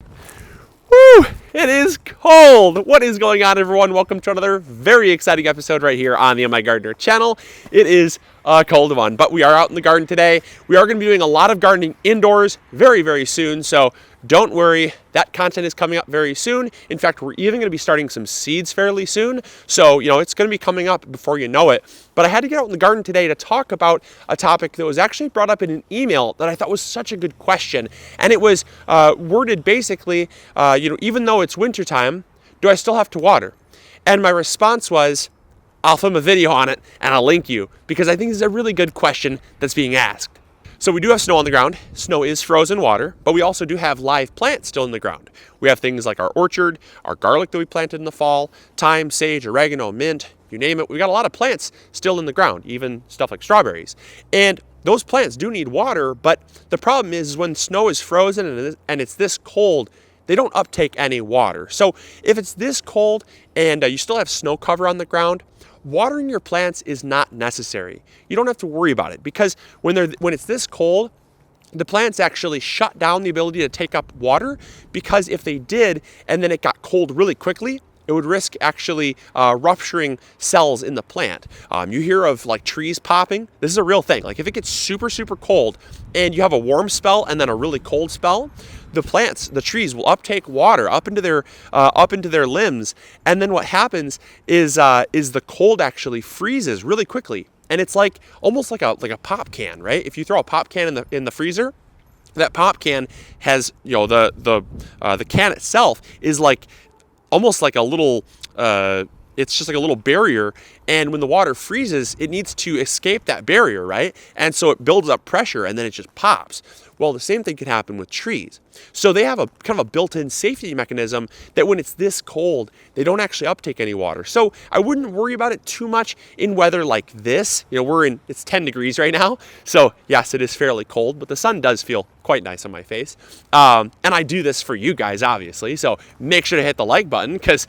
Woo! It is cold! What is going on, everyone? Welcome to another very exciting episode right here on the My Gardener channel. It is a cold one, but we are out in the garden today. We are going to be doing a lot of gardening indoors very, very soon, so don't worry. That content is coming up very soon. In fact, we're even going to be starting some seeds fairly soon, so it's going to be coming up before you know it. But I had to get out in the garden today to talk about a topic that was actually brought up in an email that I thought was such a good question, and it was worded basically, even though it's wintertime, do I still have to water? And my response was, I'll film a video on it and I'll link you, because I think this is a really good question that's being asked. So we do have snow on the ground. Snow is frozen water, but we also do have live plants still in the ground. We have things like our orchard, our garlic that we planted in the fall, thyme, sage, oregano, mint, you name it. We got a lot of plants still in the ground, even stuff like strawberries. And those plants do need water, but the problem is when snow is frozen and it's this cold, they don't uptake any water. So if it's this cold and you still have snow cover on the ground, watering your plants is not necessary. You don't have to worry about it, because when it's this cold, the plants actually shut down the ability to take up water, because if they did and then it got cold really quickly, it would risk actually rupturing cells in the plant. You hear of like trees popping. This is a real thing. Like if it gets super, super cold and you have a warm spell and then a really cold spell, the trees will uptake water up into their limbs, and then what happens is the cold actually freezes really quickly, and it's like almost like a pop can, right? If you throw a pop can in the freezer, that pop can has the can itself is like almost like a little. It's just like a little barrier, and when the water freezes, it needs to escape that barrier, right? And so it builds up pressure, and then it just pops. Well, the same thing can happen with trees. So they have a kind of a built-in safety mechanism that when it's this cold, they don't actually uptake any water. So I wouldn't worry about it too much in weather like this. It's 10 degrees right now. So yes, it is fairly cold, but the sun does feel quite nice on my face. And I do this for you guys, obviously. So make sure to hit the like button, because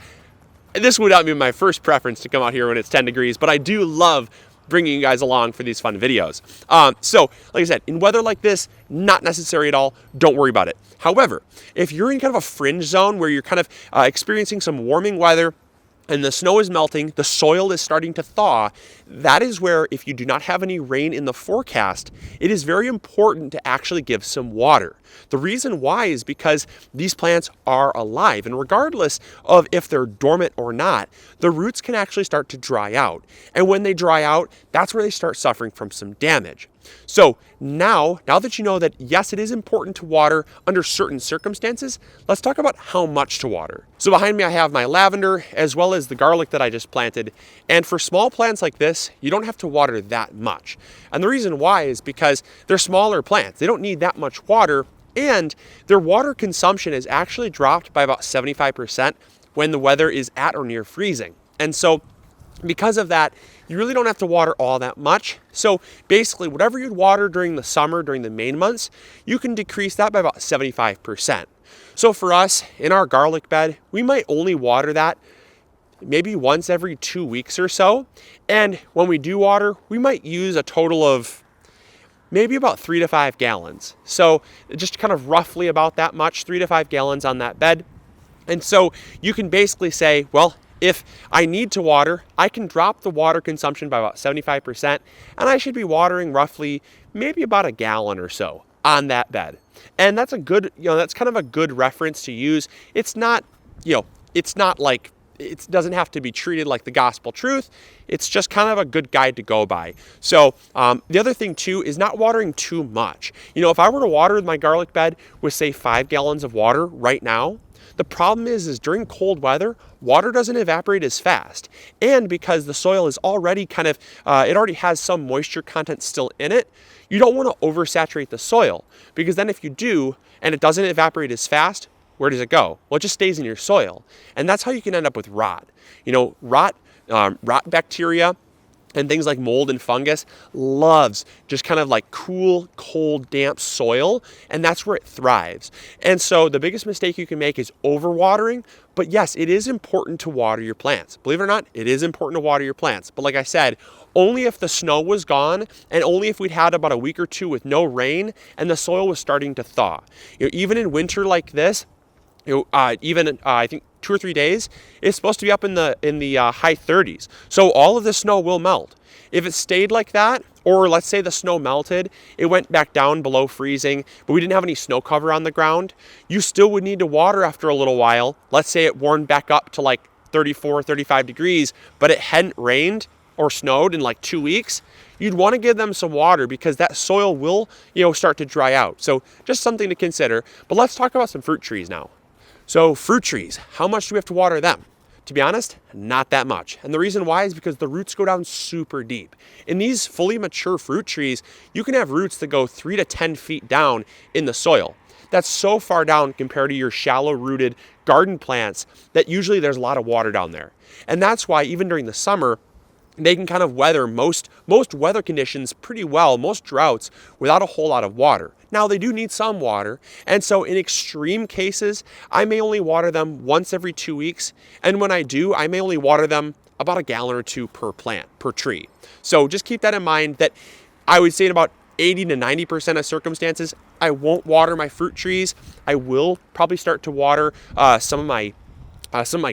this would not be my first preference to come out here when it's 10 degrees, but I do love bringing you guys along for these fun videos. So, like I said, in weather like this, not necessary at all. Don't worry about it. However, if you're in kind of a fringe zone where you're kind of experiencing some warming weather, and the snow is melting, the soil is starting to thaw, that is where, if you do not have any rain in the forecast, it is very important to actually give some water. The reason why is because these plants are alive, and regardless of if they're dormant or not, the roots can actually start to dry out. And when they dry out, that's where they start suffering from some damage. So now that you know that, yes, it is important to water under certain circumstances, let's talk about how much to water. So behind me, I have my lavender as well as the garlic that I just planted. And for small plants like this, you don't have to water that much. And the reason why is because they're smaller plants. They don't need that much water, and their water consumption is actually dropped by about 75% when the weather is at or near freezing. And so because of that, you really don't have to water all that much. So basically, whatever you'd water during the summer, during the main months, you can decrease that by about 75%. So for us, in our garlic bed, we might only water that maybe once every 2 weeks or so. And when we do water, we might use a total of maybe about 3 to 5 gallons. So just kind of roughly about that much, 3 to 5 gallons on that bed. And so you can basically say, well, if I need to water, I can drop the water consumption by about 75%, and I should be watering roughly maybe about a gallon or so on that bed. And that's that's kind of a good reference to use. It's not like, it doesn't have to be treated like the gospel truth. It's just kind of a good guide to go by. So the other thing too is not watering too much. If I were to water my garlic bed with, say, 5 gallons of water right now, the problem is during cold weather, water doesn't evaporate as fast. And because the soil is already it already has some moisture content still in it, you don't want to oversaturate the soil, because then if you do, and it doesn't evaporate as fast, where does it go? Well, it just stays in your soil. And that's how you can end up with rot. Rot bacteria and things like mold and fungus loves just kind of like cool, cold, damp soil, and that's where it thrives. And so the biggest mistake you can make is overwatering. But yes, it is important to water your plants. Believe it or not, it is important to water your plants. But like I said, only if the snow was gone, and only if we'd had about a week or two with no rain and the soil was starting to thaw. Even in winter like this, even I think 2 or 3 days, it's supposed to be up in the high 30s. So all of the snow will melt. If it stayed like that, or let's say the snow melted, it went back down below freezing, but we didn't have any snow cover on the ground, you still would need to water after a little while. Let's say it warmed back up to like 34, 35 degrees, but it hadn't rained or snowed in like 2 weeks. You'd want to give them some water because that soil will, start to dry out. So just something to consider. But let's talk about some fruit trees now. So fruit trees, how much do we have to water them? To be honest, not that much. And the reason why is because the roots go down super deep. In these fully mature fruit trees, you can have roots that go 3 to 10 feet down in the soil. That's so far down compared to your shallow rooted garden plants that usually there's a lot of water down there. And that's why even during the summer, they can kind of weather most weather conditions pretty well, most droughts, without a whole lot of water. Now, they do need some water, and so in extreme cases, I may only water them once every 2 weeks, and when I do, I may only water them about a gallon or two per plant, per tree. So just keep that in mind that I would say in about 80 to 90% of circumstances, I won't water my fruit trees. I will probably start to water some of my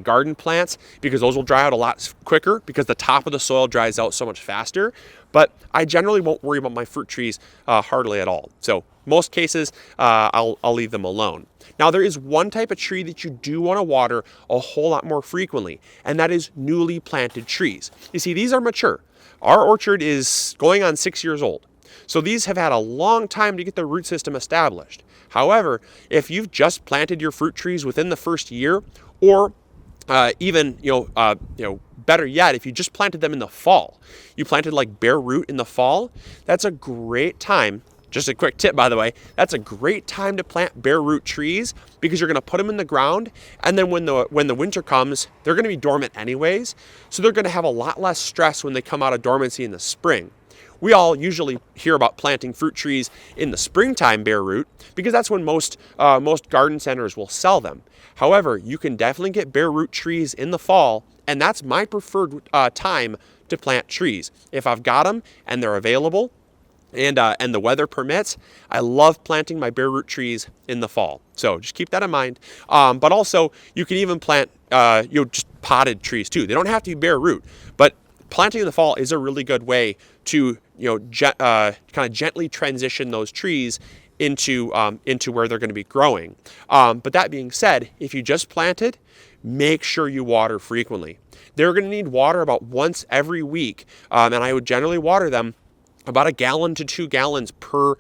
garden plants because those will dry out a lot quicker because the top of the soil dries out so much faster. But I generally won't worry about my fruit trees hardly at all. So most cases, I'll leave them alone. Now, there is one type of tree that you do want to water a whole lot more frequently, and that is newly planted trees. You see, these are mature. Our orchard is going on 6 years old. So these have had a long time to get their root system established. However, if you've just planted your fruit trees within the first year, or even, better yet, if you just planted them in the fall, you planted like bare root in the fall, that's a great time. Just a quick tip, by the way, that's a great time to plant bare root trees because you're going to put them in the ground, and then when the winter comes, they're going to be dormant anyways, so they're going to have a lot less stress when they come out of dormancy in the spring. We all usually hear about planting fruit trees in the springtime bare root because that's when most garden centers will sell them. However, you can definitely get bare root trees in the fall, and that's my preferred time to plant trees. If I've got them and they're available and the weather permits, I love planting my bare root trees in the fall. So just keep that in mind. But also, you can even plant just potted trees too. They don't have to be bare root, but planting in the fall is a really good way to kind of gently transition those trees into where they're going to be growing. But that being said, if you just planted, make sure you water frequently. They're going to need water about once every week, and I would generally water them about 1 gallon to 2 gallons per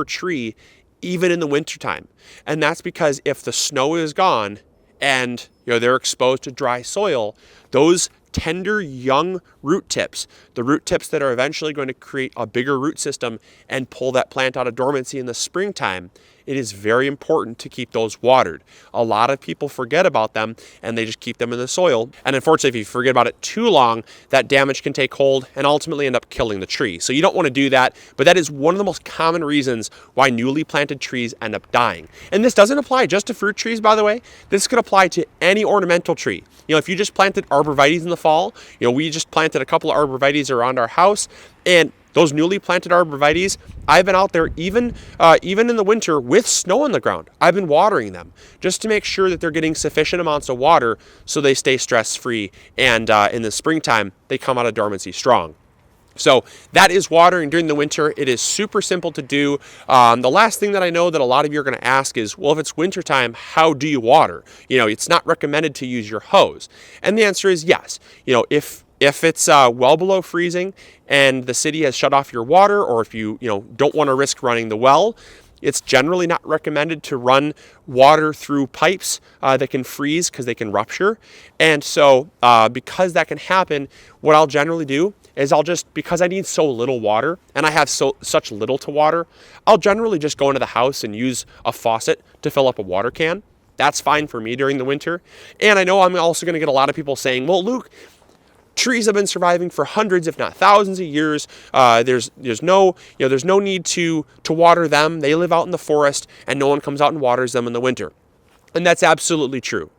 tree, even in the wintertime. And that's because if the snow is gone and they're exposed to dry soil, those tender young root tips, the root tips that are eventually going to create a bigger root system and pull that plant out of dormancy in the springtime, it is very important to keep those watered. A lot of people forget about them and they just keep them in the soil. And unfortunately, if you forget about it too long, that damage can take hold and ultimately end up killing the tree. So you don't want to do that, but that is one of the most common reasons why newly planted trees end up dying. And this doesn't apply just to fruit trees, by the way. This could apply to any ornamental tree. If you just planted arborvitaes in the fall, we just planted a couple of arborvitaes around our house, and those newly planted arborvitaes, I've been out there even in the winter with snow on the ground. I've been watering them just to make sure that they're getting sufficient amounts of water so they stay stress-free, and in the springtime, they come out of dormancy strong. So that is watering during the winter. It is super simple to do. The last thing that I know that a lot of you are going to ask is, well, if it's wintertime, how do you water? It's not recommended to use your hose. And the answer is yes. If it's well below freezing and the city has shut off your water, or if you don't want to risk running the well, it's generally not recommended to run water through pipes that can freeze because they can rupture. And so because that can happen, what I'll generally do is because I need so little water and I have such little to water, I'll generally just go into the house and use a faucet to fill up a water can. That's fine for me during the winter. And I know I'm also going to get a lot of people saying, well, Luke, trees have been surviving for hundreds, if not thousands of years. There's no need to water them. They live out in the forest and no one comes out and waters them in the winter. And that's absolutely true.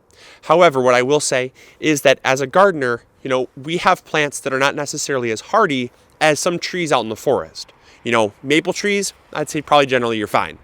However, what I will say is that as a gardener, we have plants that are not necessarily as hardy as some trees out in the forest. Maple trees, I'd say probably generally you're fine.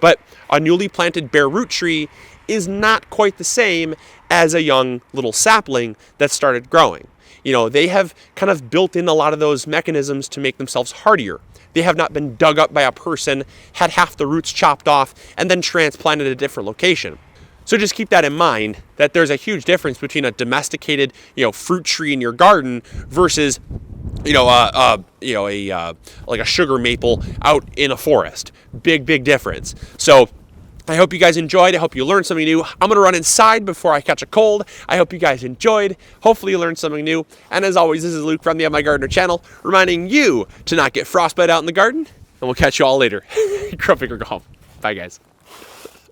But a newly planted bare root tree is not quite the same as a young little sapling that started growing. They have kind of built in a lot of those mechanisms to make themselves hardier. They have not been dug up by a person, had half the roots chopped off, and then transplanted at a different location. So just keep that in mind, that there's a huge difference between a domesticated, fruit tree in your garden versus, like a sugar maple out in a forest. Big difference. So I hope you guys enjoyed. I hope you learned something new. I'm going to run inside before I catch a cold. I hope you guys enjoyed. Hopefully you learned something new. And as always, this is Luke from the My Gardener channel, reminding you to not get frostbite out in the garden. And we'll catch you all later. Grow big or go home. Bye, guys.